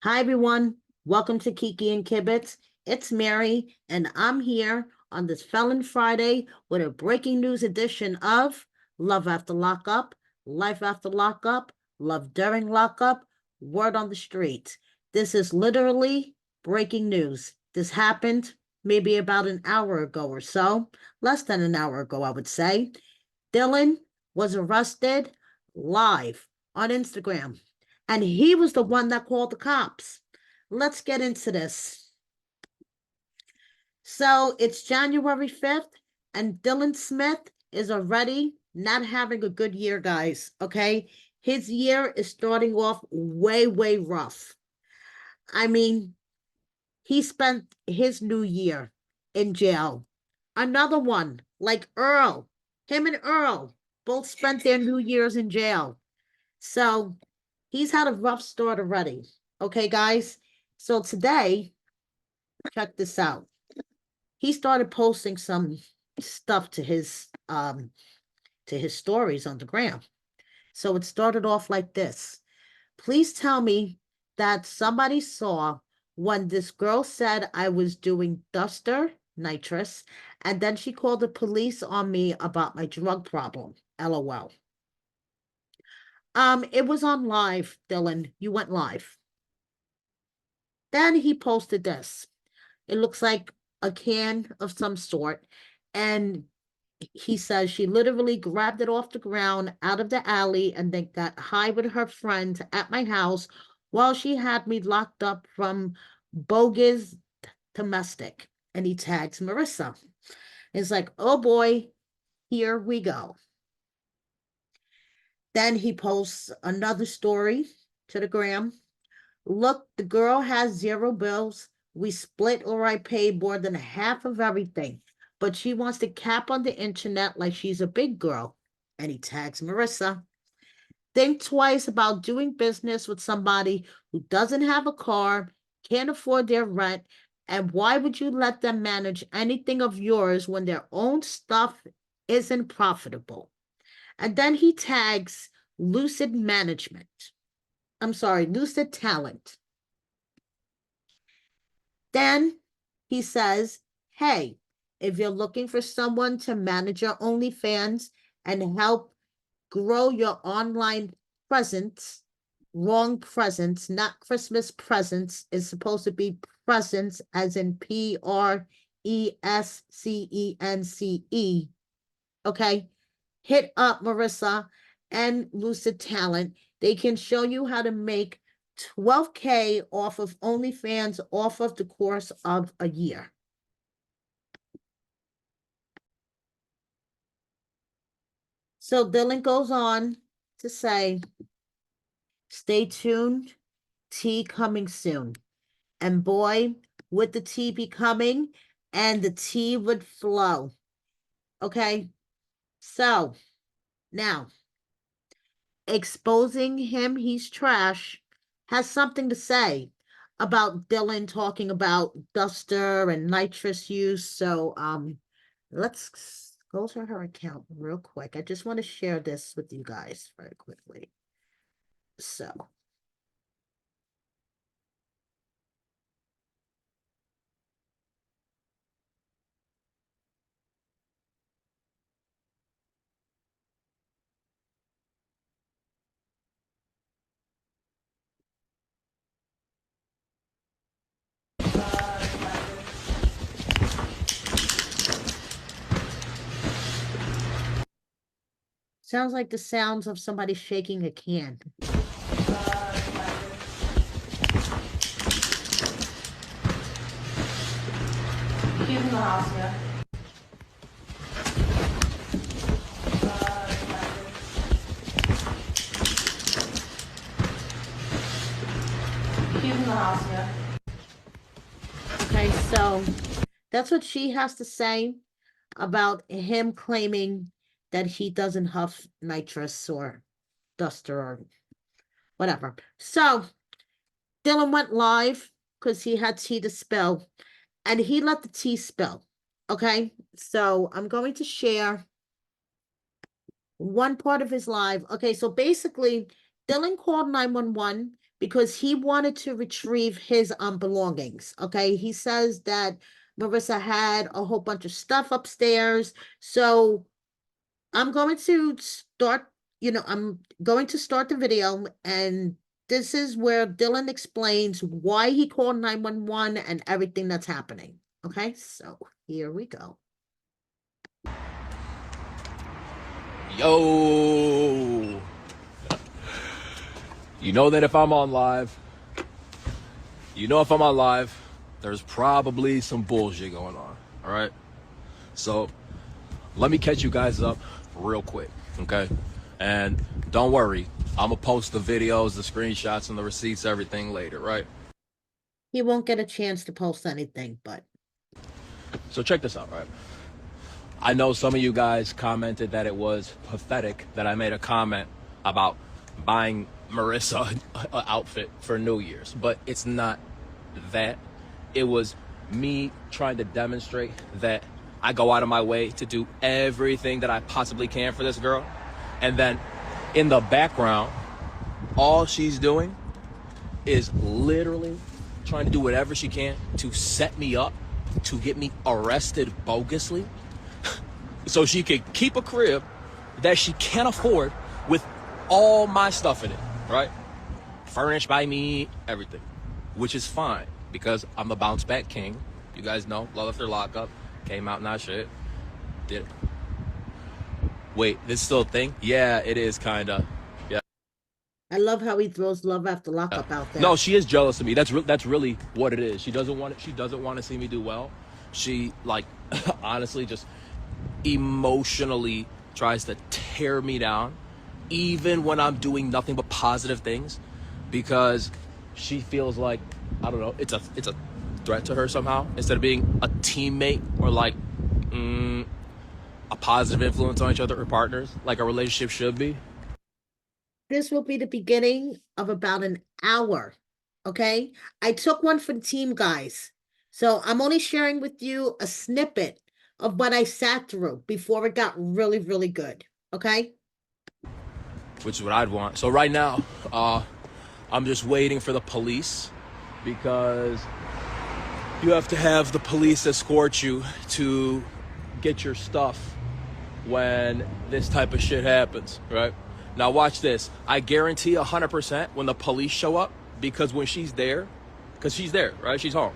Hi, everyone. Welcome to Kiki and Kibbitz. It's Mary, and I'm here on this Felon Friday with a breaking news edition of Love After Lockup, Life After Lockup, Love During Lockup, Word on the Street. This is literally breaking news. This happened maybe about an hour ago or so, less than an hour ago, I would say. Dylan was arrested live on Instagram. And he was the one that called the cops. Let's get into this. So it's January 5th, and Dylan Smith is already not having a good year, guys. Okay. His year is starting off way, way rough. I mean, he spent his new year in jail. Another one, like Earl, him and Earl both spent their New Year's in jail. So he's had a rough start already. Okay, guys. So today, check this out. He started posting some stuff to his stories on the gram. So it started off like this. Please tell me that somebody saw when this girl said I was doing duster nitrous, and then she called the police on me about my drug problem. LOL. It was on live, Dylan. You went live. Then he posted this. It looks like a can of some sort. And he says she literally grabbed it off the ground out of the alley and then got high with her friends at my house while she had me locked up from bogus domestic. And he tags Marissa. It's like, oh boy, here we go. Then he posts another story to the gram. Look, the girl has 0 bills. We split or I paid more than half of everything. But she wants to cap on the internet like she's a big girl. And he tags Marissa. Think twice about doing business with somebody who doesn't have a car, can't afford their rent, and why would you let them manage anything of yours when their own stuff isn't profitable? And then he tags Lucid Management. I'm sorry, Lucid Talent. Then he says, hey, if you're looking for someone to manage your OnlyFans and help grow your online presence, wrong presence, not Christmas presents, is supposed to be presence as in PRESCENCE. Okay. Hit up Marissa and Lucid Talent. They can show you how to make 12K off of OnlyFans off of the course of a year. So Dylan goes on to say, stay tuned, tea coming soon. And boy, would the tea be coming and the tea would flow. Okay, so now exposing him, he's trash, has something to say about Dylan talking about duster and nitrous use. So let's go to her account real quick. I just want to share this with you guys very quickly. So sounds like the sounds of somebody shaking a can. He's in the house, yeah. He's in the house, yeah. Okay, so that's what she has to say about him claiming that he doesn't huff nitrous or duster or whatever. So Dylan went live because he had tea to spill, and he let the tea spill. Okay, so I'm going to share one part of his live. Okay, so basically, Dylan called 911 because he wanted to retrieve his belongings. Okay, he says that Marissa had a whole bunch of stuff upstairs. So I'm going to start, I'm going to start the video, and this is where Dylan explains why he called 911 and everything that's happening. Okay, so here we go. Yo, you know that if I'm on live, there's probably some bullshit going on, all right? So let me catch you guys up real quick, okay? And don't worry, I'm gonna post the videos, the screenshots, and the receipts, everything later, right? He won't get a chance to post anything, but So check this out, right? I know some of you guys commented that it was pathetic that I made a comment about buying Marissa an outfit for New Year's, but it's not that. It was me trying to demonstrate that I go out of my way to do everything that I possibly can for this girl. And then in the background, all she's doing is literally trying to do whatever she can to set me up to get me arrested bogusly so she could keep a crib that she can't afford with all my stuff in it, right? Furnished by me, everything, which is fine because I'm a bounce back king. You guys know, Love After Lockup, came out, not shit, did it. Wait, this is still a thing? Yeah, it is kinda. Yeah. I love how he throws Love After Lockup out there. No, she is jealous of me. That's really what it is. She doesn't want it. She doesn't want to see me do well. She like honestly just emotionally tries to tear me down, even when I'm doing nothing but positive things, because she feels like, I don't know, it's a threat to her somehow, instead of being a teammate or like a positive influence on each other or partners, like a relationship should be. This will be the beginning of about an hour. Okay, I took one for the team, guys. So I'm only sharing with you a snippet of what I sat through before it got really, really good. Okay. Which is what I'd want. So right now, I'm just waiting for the police, because you have to have the police escort you to get your stuff when this type of shit happens, right? Now watch this. I guarantee 100% when the police show up, because when she's there, because she's there, right? She's home.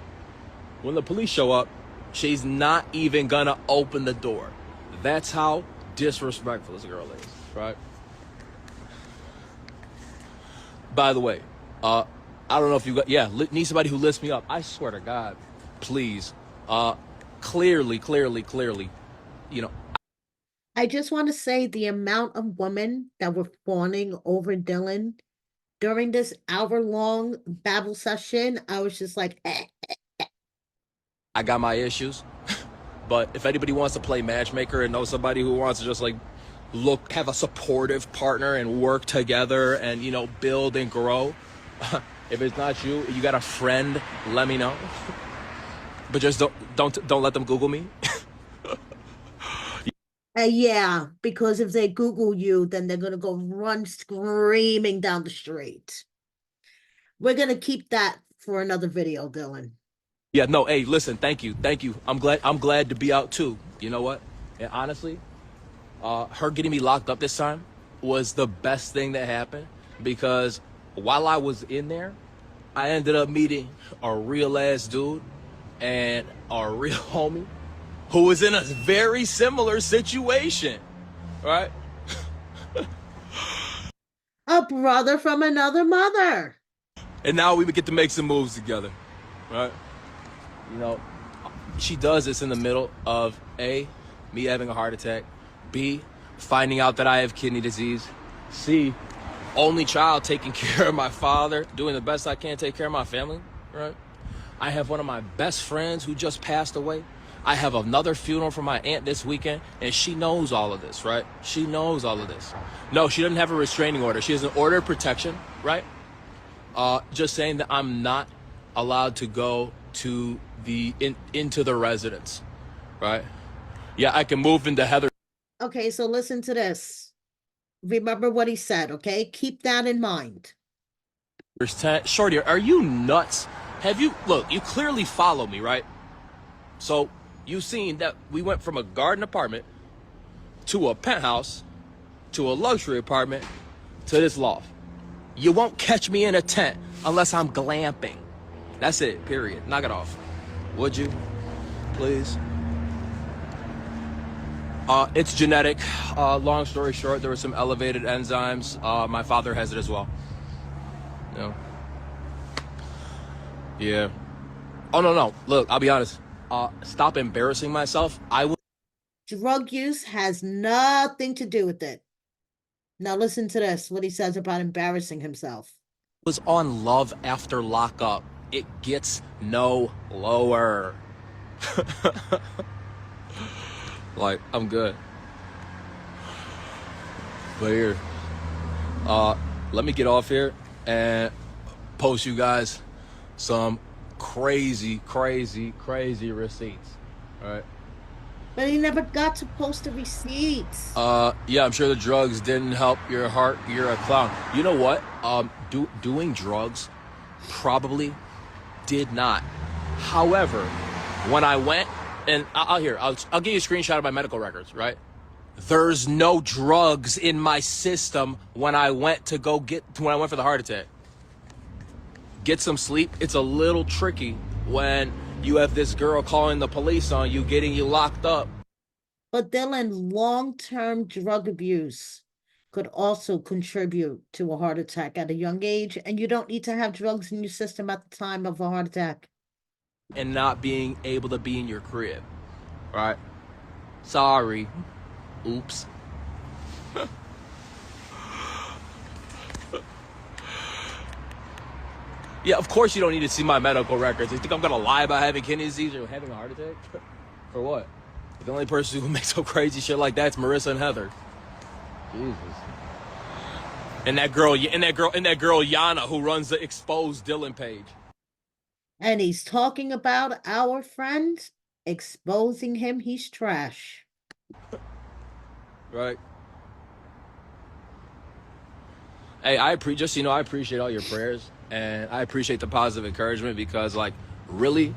When the police show up, she's not even gonna open the door. That's how disrespectful this girl is, right? By the way, I don't know if you got, need somebody who lifts me up. I swear to God, please. Clearly, you know. I just want to say the amount of women that were fawning over Dylan during this hour-long babble session, I was just like, I got my issues, but if anybody wants to play matchmaker and know somebody who wants to just like have a supportive partner and work together and, you know, build and grow, if it's not you, you got a friend, let me know. But just don't let them Google me. yeah, because if they Google you, then they're going to go run screaming down the street. We're going to keep that for another video, Dylan. Yeah, no, hey, listen, thank you. I'm glad to be out too. You know what? And honestly, her getting me locked up this time was the best thing that happened, because while I was in there, I ended up meeting a real ass dude and a real homie who was in a very similar situation, right? A brother from another mother. And now we would get to make some moves together, right? You know, she does this in the middle of A, me having a heart attack, B, finding out that I have kidney disease, C, only child taking care of my father, doing the best I can to take care of my family, right? I have one of my best friends who just passed away. I have another funeral for my aunt this weekend, and she knows all of this, right? She knows all of this. No, she doesn't have a restraining order. She has an order of protection, right? Just saying that I'm not allowed to go to into the residence, right? Yeah, I can move into Heather. Okay, so listen to this. Remember what he said, okay? Keep that in mind. Shorty, are you nuts? Look, you clearly follow me, right? So you've seen that we went from a garden apartment to a penthouse to a luxury apartment to this loft. You won't catch me in a tent unless I'm glamping. That's it, period. Knock it off. Would you? Please. It's genetic. Long story short, there were some elevated enzymes. My father has it as well. No. Yeah. Oh, no. Look, I'll be honest. Stop embarrassing myself. Drug use has nothing to do with it. Now listen to this, what he says about embarrassing himself. Was on Love After Lockup. It gets no lower. Like, I'm good. But here, let me get off here and post you guys some crazy receipts. All right. But he never got to post the receipts. Yeah, I'm sure the drugs didn't help your heart. You're a clown. You know what? Doing drugs probably did not. However, when I went, and I'll give you a screenshot of my medical records, right? There's no drugs in my system when I went for the heart attack. Get some sleep. It's a little tricky when you have this girl calling the police on you, getting you locked up. But Dylan, long-term drug abuse could also contribute to a heart attack at a young age, and you don't need to have drugs in your system at the time of a heart attack. And not being able to be in your crib, right? Sorry. Oops. Yeah, of course you don't need to see my medical records. You think I'm gonna lie about having kidney disease or having a heart attack? For what? The only person who makes up crazy shit like that's Marissa and Heather. Jesus. And that girl Yana who runs the exposed Dylan page. And he's talking about our friend, exposing him, he's trash. Right. Hey, I appreciate all your prayers, and I appreciate the positive encouragement because, like, really,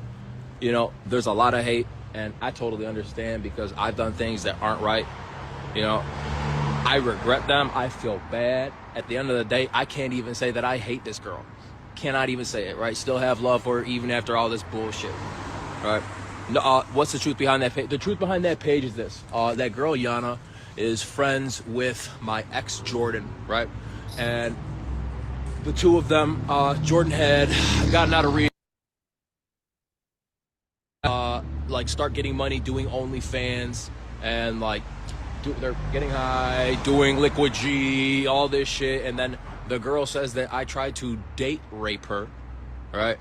there's a lot of hate, and I totally understand because I've done things that aren't right. I regret them. I feel bad. At the end of the day, I can't even say that I hate this girl. Cannot even say it, right? Still have love for her even after all this bullshit, right? No, what's the truth behind that page? The truth behind that page is this. That girl, Yana, is friends with my ex, Jordan, right? And the two of them, Jordan had gotten out of start getting money doing OnlyFans and, they're getting high, doing liquid G, all this shit, and then the girl says that I tried to date rape her, right?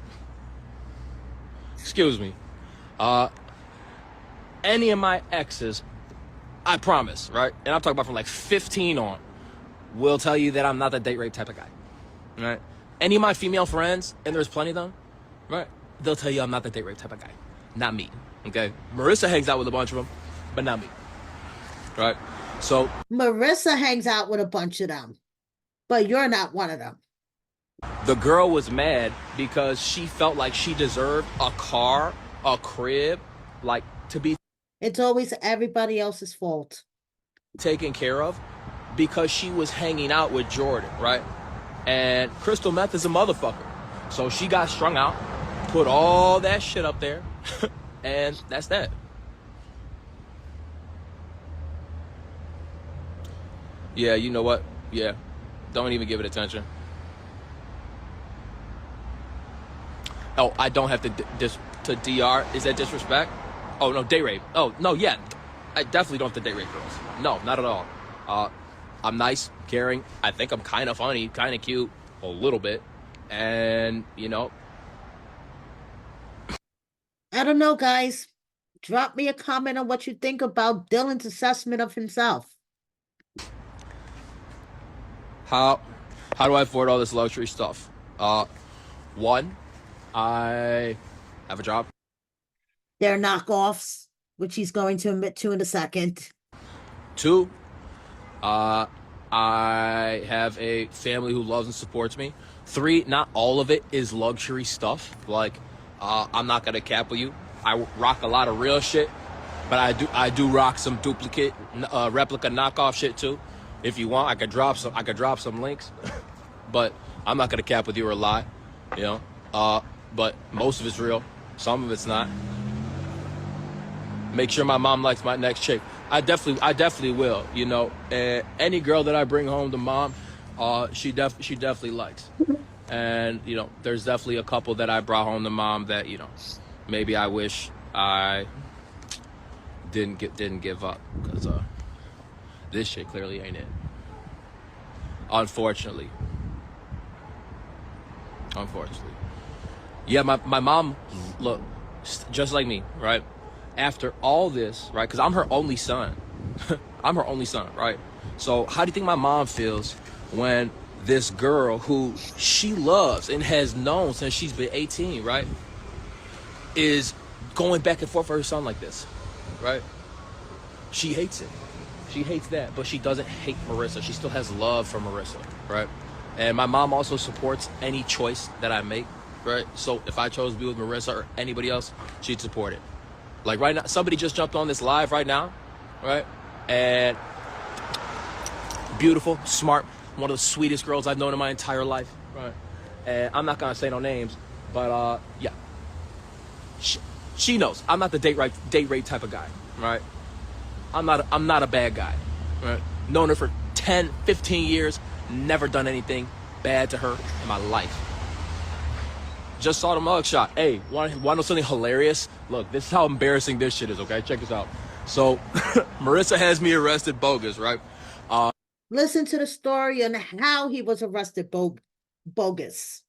Excuse me. Any of my exes, I promise, right? And I'm talking about from 15 on, will tell you that I'm not the date rape type of guy, right? Any of my female friends, and there's plenty of them, right? They'll tell you I'm not the date rape type of guy. Not me, okay? Marissa hangs out with a bunch of them, but not me, right? So Marissa hangs out with a bunch of them, but you're not one of them. the girl was mad because she felt like she deserved a car, a crib, to be It's always everybody else's fault. taken care of because she was hanging out with Jordan, right? And crystal meth is a motherfucker. So she got strung out, put all that shit up there, and that's that. Yeah, you know what? Yeah, don't even give it attention. Oh, I don't have to DR. Is that disrespect? Oh, no, date rape. Oh, no, yeah. I definitely don't have to date rape girls. No, not at all. I'm nice, caring. I think I'm kind of funny, kind of cute, a little bit. And, I don't know, guys. Drop me a comment on what you think about Dylan's assessment of himself. How do I afford all this luxury stuff? One, I have a job. They're knockoffs, which he's going to admit to in a second. Two, I have a family who loves and supports me. 3, not all of it is luxury stuff. Like, I'm not gonna cap with you. I rock a lot of real shit, but I do rock some duplicate, replica knockoff shit too. If you want, I could drop some links, but I'm not gonna cap with you or lie, you know. But most of it's real, some of it's not. Make sure my mom likes my next chick. I definitely will, you know. Any girl that I bring home to mom, she definitely likes. And you know, there's definitely a couple that I brought home to mom that, you know, maybe I wish I didn't give up, because this shit clearly ain't it. Unfortunately. Yeah, my mom, look, just like me, right? After all this, right? Because I'm her only son. I'm her only son, right? So how do you think my mom feels when this girl who she loves and has known since she's been 18, right, is going back and forth for her son like this, right? She hates it. She hates that, but she doesn't hate Marissa. She still has love for Marissa, right? And my mom also supports any choice that I make, right? So if I chose to be with Marissa or anybody else, she'd support it. Like right now, somebody just jumped on this live right now, right? And beautiful, smart, one of the sweetest girls I've known in my entire life, right? And I'm not gonna say no names, but yeah, she knows I'm not the date rape type of guy, right? I'm not a bad guy, right? Known her for 10, 15 years, never done anything bad to her in my life. Just saw the mugshot. Hey, want to know something hilarious? Look, this is how embarrassing this shit is, okay? Check this out. So, Marissa has me arrested bogus, right? Listen to the story on how he was arrested bogus.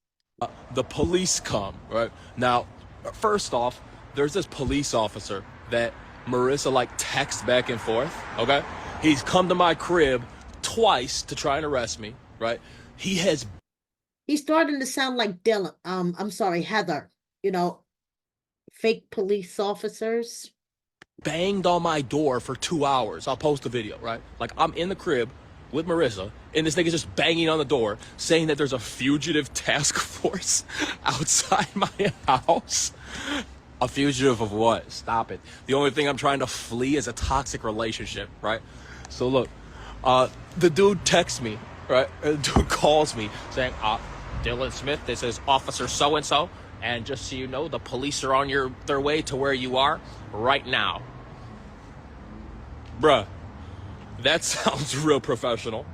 The police come, right? Now, first off, there's this police officer that Marissa, like, texts back and forth, okay? He's come to my crib twice to try and arrest me, right? He's starting to sound like Dylan. I'm sorry, Heather. You know, fake police officers. Banged on my door for 2 hours. I'll post a video, right? Like, I'm in the crib with Marissa, and this nigga's just banging on the door, saying that there's a fugitive task force outside my house. A fugitive of what? Stop it. The only thing I'm trying to flee is a toxic relationship, right? So look, the dude texts me, right? The dude calls me saying, Dylan Smith, this is Officer so-and-so, and just so you know, the police are on their way to where you are right now. Bruh, that sounds real professional,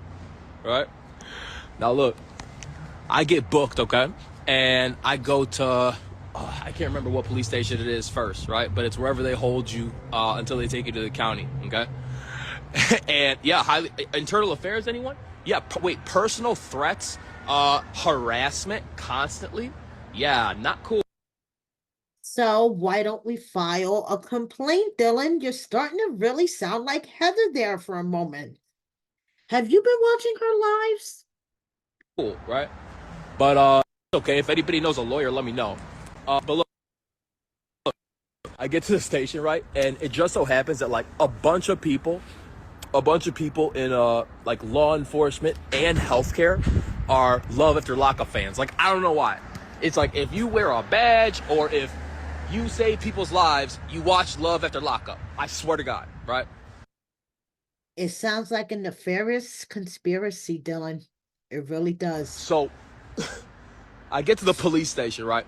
right? Now look, I get booked, okay? And I go to, I can't remember what police station it is first, right? But it's wherever they hold you until they take you to the county, okay? And yeah, internal affairs, anyone? Yeah, wait, personal threats, harassment constantly? Yeah, not cool. So why don't we file a complaint, Dylan? You're starting to really sound like Heather there for a moment. Have you been watching her lives? Cool, right? But okay, if anybody knows a lawyer, let me know. But look, I get to the station, right? And it just so happens that like a bunch of people in like law enforcement and healthcare are Love After Lockup fans. Like, I don't know why. It's like if you wear a badge or if you save people's lives, you watch Love After Lockup. I swear to God, right? It sounds like a nefarious conspiracy, Dylan. It really does. So I get to the police station, right?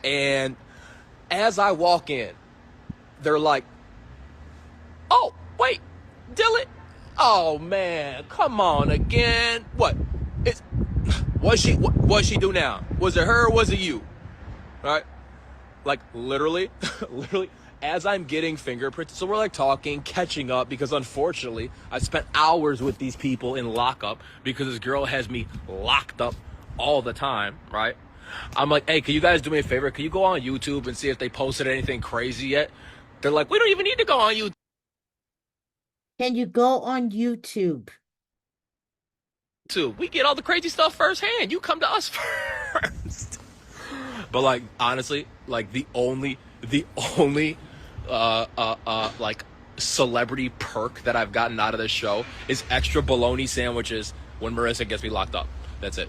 And as I walk in, they're like, oh, wait, Dylan? Oh, man, come on again. What? What'd she do now? Was it her or was it you? Right? Like, literally, as I'm getting fingerprints, so we're like talking, catching up, because unfortunately, I spent hours with these people in lockup because this girl has me locked up all the time, right? I'm like, hey, can you guys do me a favor? Can you go on YouTube and see if they posted anything crazy yet? They're like, we don't even need to go on YouTube. Can you go on YouTube? We get all the crazy stuff firsthand. You come to us first. But like, honestly, like the only like celebrity perk that I've gotten out of this show is extra bologna sandwiches when Marissa gets me locked up. That's it.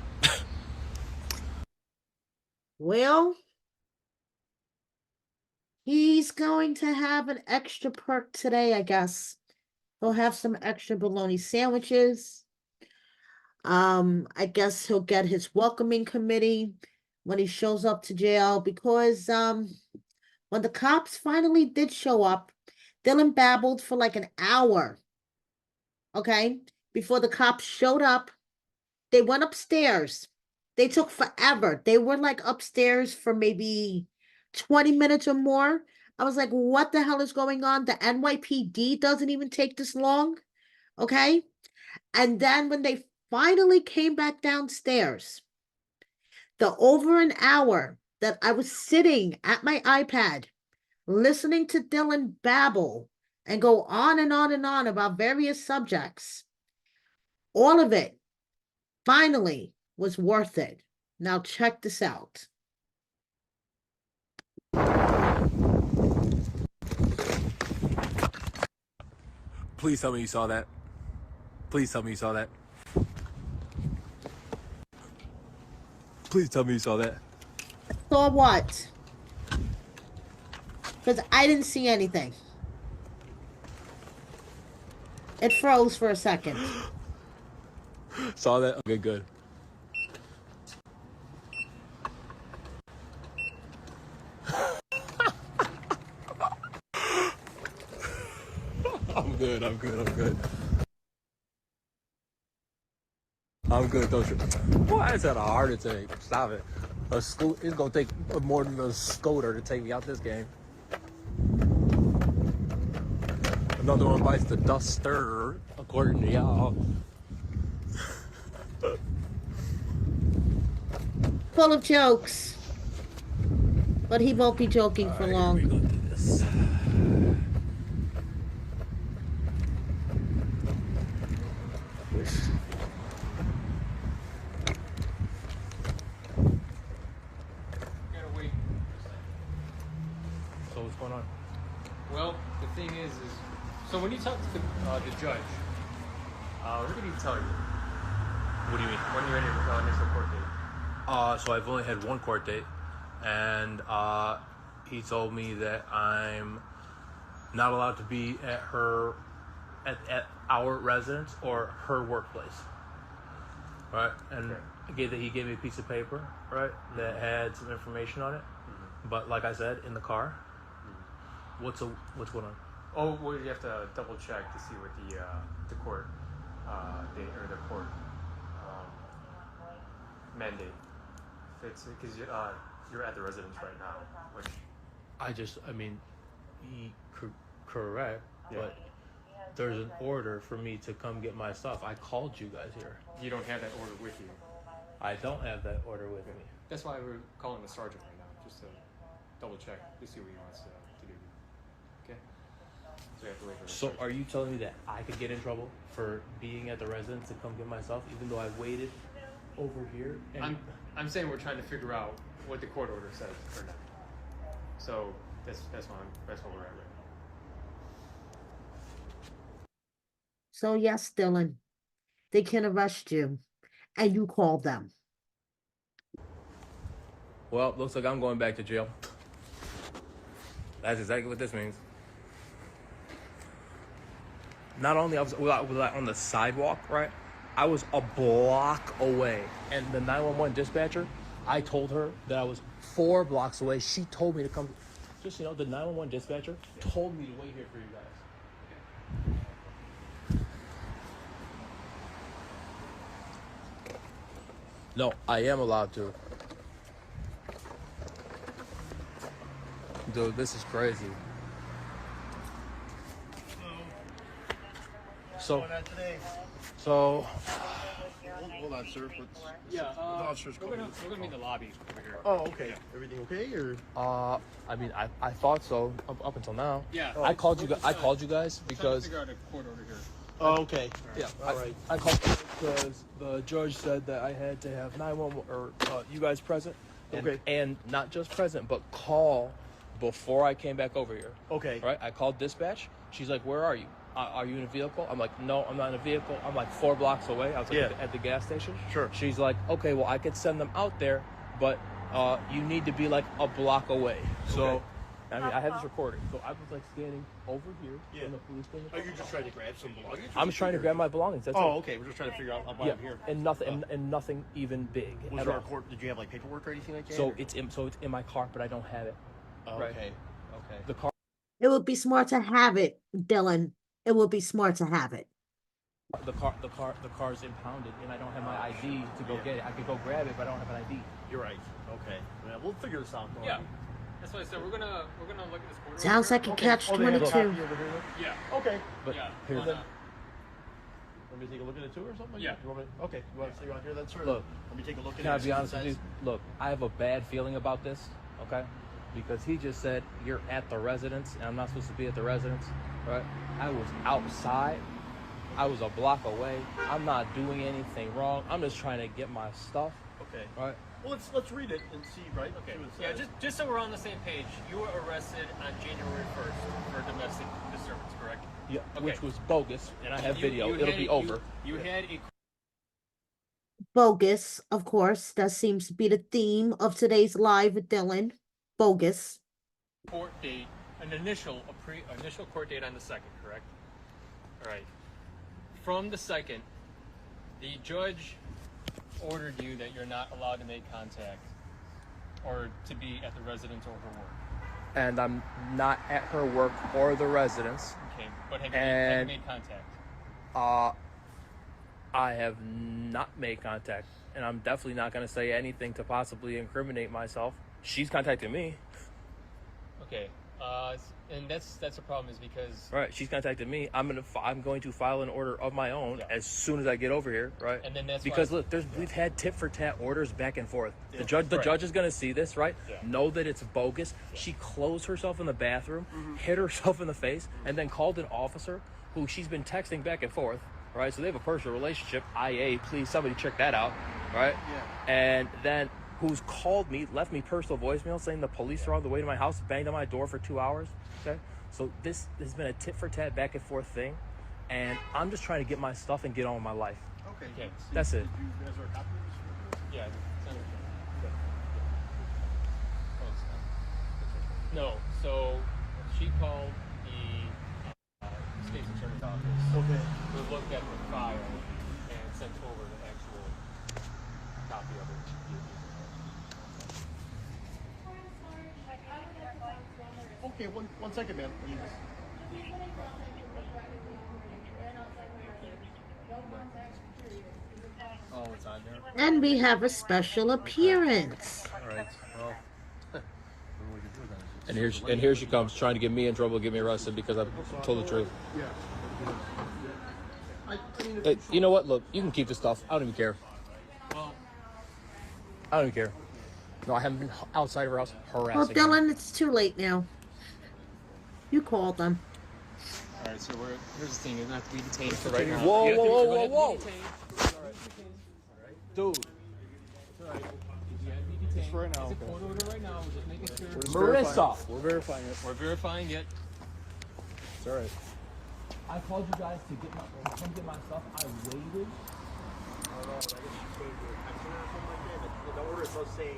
Well, he's going to have an extra perk today, I guess. He'll have some extra bologna sandwiches. I guess he'll get his welcoming committee when he shows up to jail because when the cops finally did show up, Dylan babbled for like an hour. Okay? Before the cops showed up, they went upstairs. They took forever. They were like upstairs for maybe 20 minutes or more. I was like, what the hell is going on? The NYPD doesn't even take this long. Okay? And then when they finally came back downstairs, the over an hour that I was sitting at my iPad listening to Dylan babble and go on and on and on about various subjects, all of it finally was worth it. Now check this out. Please tell me you saw that. Please tell me you saw that. Please tell me you saw that. Saw what? Because I didn't see anything. It froze for a second. Saw that? Okay, good. I'm good. I'm good, don't you? Boy, I just had a heart attack. Stop it. It's gonna take more than a scooter to take me out this game. Another one bites the duster, according to y'all. Full of jokes. But he won't be joking for long. Here we go do this. So what's going on? Well, the thing is so when you talk to the judge, what did he tell you? What do you mean? When you're in your initial court date? So I've only had one court date, and he told me that I'm not allowed to be at our residence or her workplace. Right? And he gave me a piece of paper, right, that had some information on it. But like I said, in the car. What's going on? Oh, well, you have to double check to see what the court date or the court mandate. If it's because you're at the residence right now, which Correct, Yeah. but there's an order for me to come get my stuff. I called you guys here. you don't have that order with you. I don't have that order with me. That's why we're calling the sergeant right now, just to double check to see what he wants to do. Okay. So we have to wait for the So sergeant. are you telling me that I could get in trouble for being at the residence to come get my stuff, even though I waited over here? And I'm saying we're trying to figure out what the court order says or not. So that's where we're at right now. So yes, Dylan, they can arrest you, and you called them. Well, looks like I'm going back to jail. That's exactly what this means. Not only was I on the sidewalk, right? I was a block away, and the 911 dispatcher, I told her that I was 4 blocks away. She told me to come. Just the 911 dispatcher told me to wait here for you guys. No, I am allowed to. Dude, this is crazy. So, Hold on, sir. Yeah, The officer's we're coming. gonna be in the lobby over here. Oh, okay. Everything okay, or? I thought so up until now. Yeah. I called you guys Trying to because figure out a court order here. Oh, okay. yeah, All right. I called because the judge said that I had to have 911 or you guys present. And, Okay. And not just present, but call before I came back over here. Okay. Right? I called dispatch. She's like, "Where are you? Are you in a vehicle?" I'm like, "No, I'm not in a vehicle. I'm like 4 blocks away." I was like Yeah. at the gas station. Sure. She's like, "Okay, well, I could send them out there, but You need to be like a block away. So, Okay. I mean, I have this recording. So I was like standing over here Yeah. in the police station. Are you just trying to grab some belongings? I'm just trying to grab my belongings. That's Oh, it. okay. We're just trying to figure out why Yeah, I'm here. and nothing, and nothing even big. Was at there a all. court? Did you have like paperwork or anything like that? So or- it's in my car, but I don't have it. Oh, right. okay. Okay. The car, It would be smart to have it, Dylan. It would be smart to have it. the car's impounded, and I don't have my ID to go Yeah. get it. I could go grab it, but I don't have an ID. You're right. Okay. Yeah, we'll figure this out. Yeah. That's why I said we're gonna look at this border. Sounds like a catch Oh, they have a 22. copy over here? Yeah. Okay. But Yeah. here's why the not? Let me take a look at it too or something? Yeah. You want me, okay. You want to stay around here then, sir? Look, Let me take a look at it. Can I see be what it honest with you? says. Look, I have a bad feeling about this, okay? Because he just said you're at the residence, and I'm not supposed to be at the residence, right? I was outside. I was a block away. I'm not doing anything wrong. I'm just trying to get my stuff, Okay. right? Well, let's read it and see, right? Okay. See what it Yeah, says. just so we're on the same page, you were arrested on January 1st for domestic disturbance, correct? Yeah, Okay. which was bogus, and I have You- video. you It'll had- be you- over. You had a Bogus, of course. That seems to be the theme of today's live with Dylan. Bogus. court date, an initial court date on the 2nd, correct? All right. From the 2nd, the judge ordered you that you're not allowed to make contact or to be at the residence or her work. And I'm not at her work or the residence. Okay, but have you And- made contact? I have not made contact, and I'm definitely not going to say anything to possibly incriminate myself. She's contacted me. Okay, and that's a problem is because Right, she's contacted me. I'm going to file an order of my own Yeah. as soon as I get over here, right? And then that's why- because look, we've had tit for tat orders back and forth. Yeah. The judge Right. is going to see this, right? Yeah. Know that it's bogus. She closed herself in the bathroom, hit herself in the face, and then called an officer who she's been texting back and forth, right? So they have a personal relationship. IA, please somebody check that out, right? Yeah. And then who's called me, left me personal voicemail saying the police are on the way to my house, banged on my door for 2 hours. Okay, so this has been a tit for tat back and forth thing, and I'm just trying to get my stuff and get on with my life. Okay. Okay. That's it. Did you guys are a copy of this? yeah. No, so she called the state's attorney's office. Okay. We looked at the file and sent over the actual copy of it. Okay, one second, ma'am. Please. Oh, it's on there? And we have a special appearance. All right. Well. And here she comes, trying to get me in trouble, get me arrested because I told the truth. Hey, you know what? Look, you can keep this stuff. I don't even care. Well, I don't even care. No, I haven't been outside of her house harassing Well, her. Dylan, it's too late now. You called them. all right. So here's the thing: you're not to be detained for right right now. now. Whoa, You have to- whoa, you whoa, have to be whoa. detained. Dude, It's all right. You have to be detained. right now, It's a okay. court order right now. We're just making sure. Marissa. We're verifying it. We're verifying it. It's all right. I called you guys to come get my stuff. I waited. I don't know. I guess she changed your text or something like that. But the order does say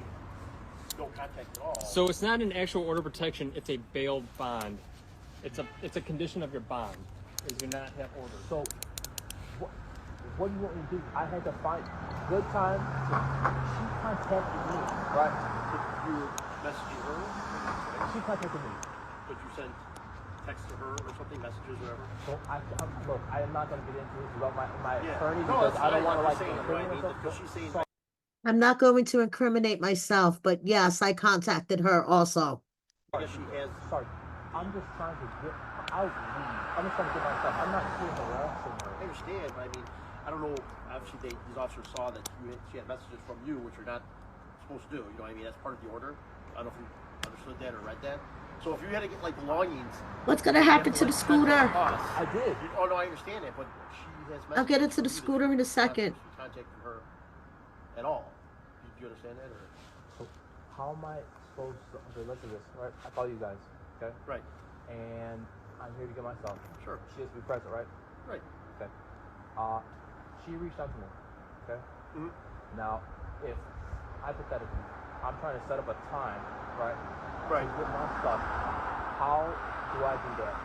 no contact at all. So it's not an actual order of protection. It's a bail bond. It's a condition of your bond. Is you not have order. So, what do you want me to do? I had to find good time. She contacted me, right? You were messaging her, She contacted me. but you sent text to her or something, messages, whatever. So look, I am not going to get into this about my attorney No, because that's I don't fine. want to I'm like just saying, incriminate right? myself. Because she's saying So, I'm not going to incriminate myself, but yes, I contacted her also. I guess she has. sorry, I'm just trying to get out. I'm just trying to get my stuff. I'm not here harassing I her. understand, but I mean, I don't know. Obviously, these officers saw that she had messages from you, which you're not supposed to do. You know what I mean? That's part of the order. I don't know if you understood that or read that. So if you had to get like belongings, What's going to happen to the scooter? I did. Oh no, I understand that, but she has. I'll get messages into the from you that scooter in a you're not second. supposed to be contacting her at all. Do you understand that, or So how am I supposed to? Okay, let's do this. Right, I call you guys. Okay, right? and I'm here to get my stuff. Sure. She has to be present, right? Right. Okay. She reached out to me. Okay. Mhm. Now, if hypothetically I'm trying to set up a time, right? Right. To get my stuff. How do I do that?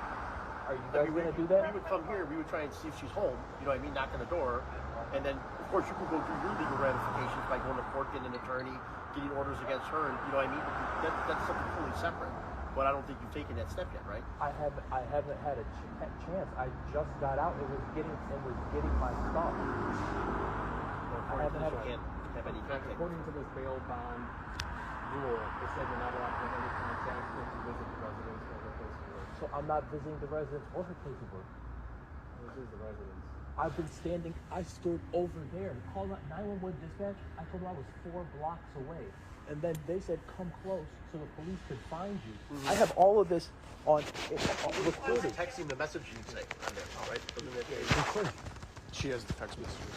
Are you guys gonna do that? We would come here, we would try and see if she's home, you know what I mean, knock on the door, and then, of course, you could go through your legal ramifications by going to court, getting an attorney, getting orders against her, and, you know what I mean? That's something totally separate, but I don't think you've taken that step yet, right? I haven't had a chance. I just got out. It was getting my stuff. Well, according to this, you can't have any contact. According to this bail bond rule, it said you're not allowed to have any contact when you visit the residence or the place of work. So I'm not visiting the residence or her place of work. This is the residence. I've been standing. I stood over there and called out 911 dispatch. I told them I was 4 blocks away, and then they said come close so the police could find you. I have all of this on recorded. Texting the message you say on there, right? Doesn't it? She has the text messages.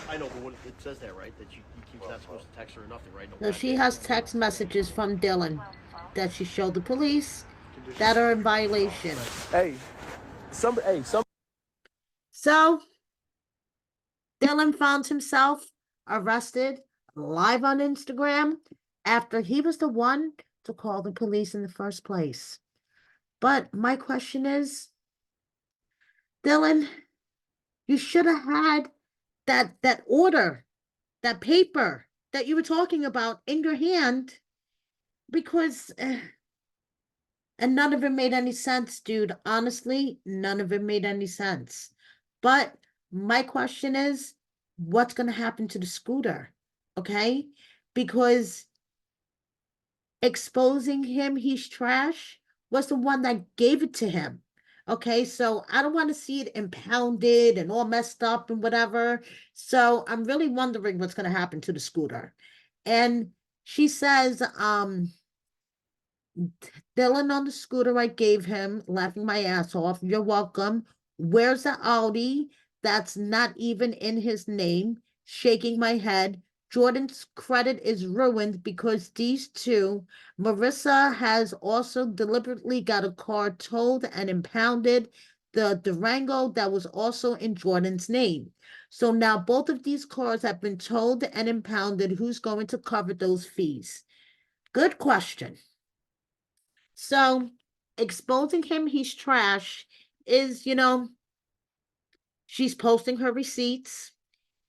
I know, but it says that, right? That she's not supposed to text her or nothing, right? So she has text messages from Dylan that she showed the police that are in violation. Hey, some. So Dylan found himself arrested live on Instagram after he was the one to call the police in the first place. But my question is, Dylan, you should have had that order, that paper that you were talking about in your hand, because and none of it made any sense, dude. Honestly, none of it made any sense. But my question is, what's going to happen to the scooter? Okay? Because exposing him, he's trash, was the one that gave it to him. Okay, so I don't want to see it impounded and all messed up and whatever. So I'm really wondering what's going to happen to the scooter. And she says, Dylan on the scooter I gave him, laughing my ass off. You're welcome. Where's the Audi? That's not even in his name. Shaking my head. Jordan's credit is ruined because these two, Marissa has also deliberately got a car towed and impounded, the Durango that was also in Jordan's name. So now both of these cars have been towed and impounded. Who's going to cover those fees? Good question. So exposing him, he's trash, is, she's posting her receipts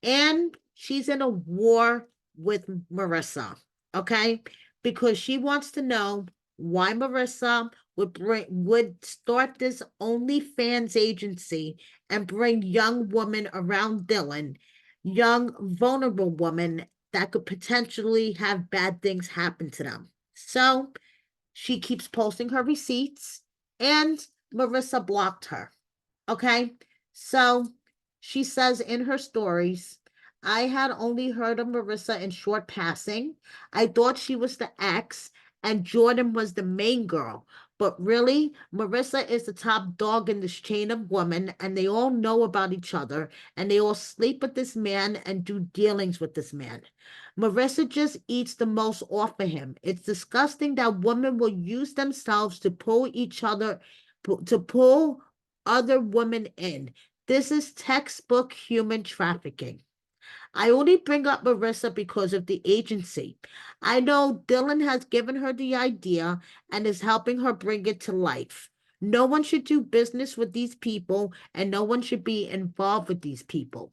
and she's in a war with Marissa, okay? Because she wants to know why Marissa would start this OnlyFans agency and bring young women around Dylan, young vulnerable women that could potentially have bad things happen to them. So she keeps posting her receipts and Marissa blocked her. Okay. So she says in her stories, I had only heard of Marissa in short passing. I thought she was the ex and Jordan was the main girl. But really, Marissa is the top dog in this chain of women, and they all know about each other, and they all sleep with this man and do dealings with this man. Marissa just eats the most off of him. It's disgusting that women will use themselves to pull each other, to pull other women in. This is textbook human trafficking. I only bring up Marissa because of the agency. I know Dylan has given her the idea and is helping her bring it to life. No one should do business with these people, and no one should be involved with these people.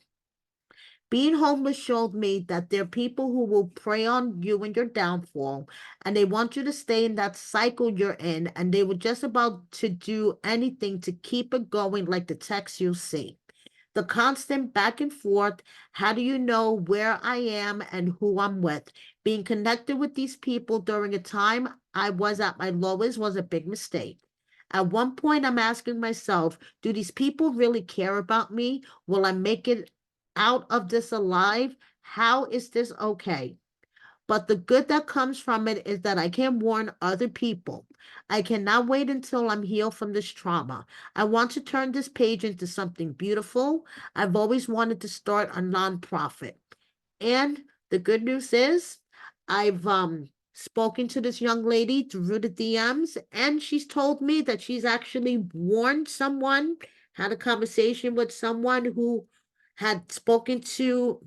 Being homeless showed me that there are people who will prey on you and your downfall, and they want you to stay in that cycle you're in, and they were just about to do anything to keep it going, like the text you see. The constant back and forth, how do you know where I am and who I'm with? Being connected with these people during a time I was at my lowest was a big mistake. At one point, I'm asking myself, do these people really care about me? Will I make it out of this alive? How is this okay? But the good that comes from it is that I can warn other people. I cannot wait until I'm healed from this trauma. I want to turn this page into something beautiful. I've always wanted to start a nonprofit. And the good news is I've spoken to this young lady through the DMs, and she's told me that she's actually warned someone, had a conversation with someone who had spoken to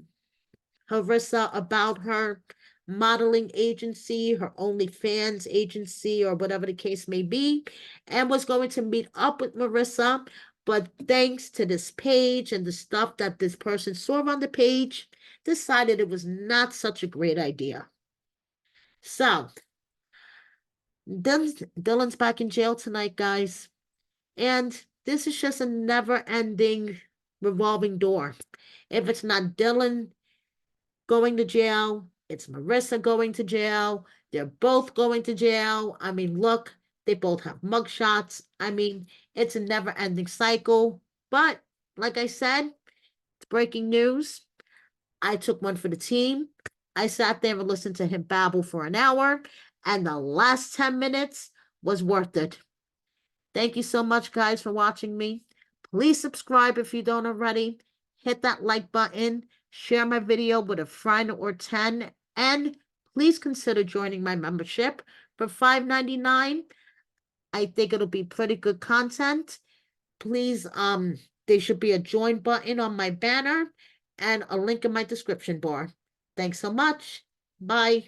Harissa about her modeling agency, her OnlyFans agency, or whatever the case may be, and was going to meet up with Marissa. But thanks to this page and the stuff that this person saw on the page, decided it was not such a great idea. So, Dylan's back in jail tonight, guys. And this is just a never-ending revolving door. If it's not Dylan going to jail, it's Marissa going to jail. They're both going to jail. I mean, look, they both have mugshots. I mean, it's a never-ending cycle. But like I said, it's breaking news. I took one for the team. I sat there and listened to him babble for an hour, and the last 10 minutes was worth it. Thank you so much, guys, for watching me. Please subscribe if you don't already. Hit that like button. Share my video with a friend or 10. And please consider joining my membership for $5.99. I think it'll be pretty good content. Please, there should be a join button on my banner and a link in my description bar. Thanks so much. Bye.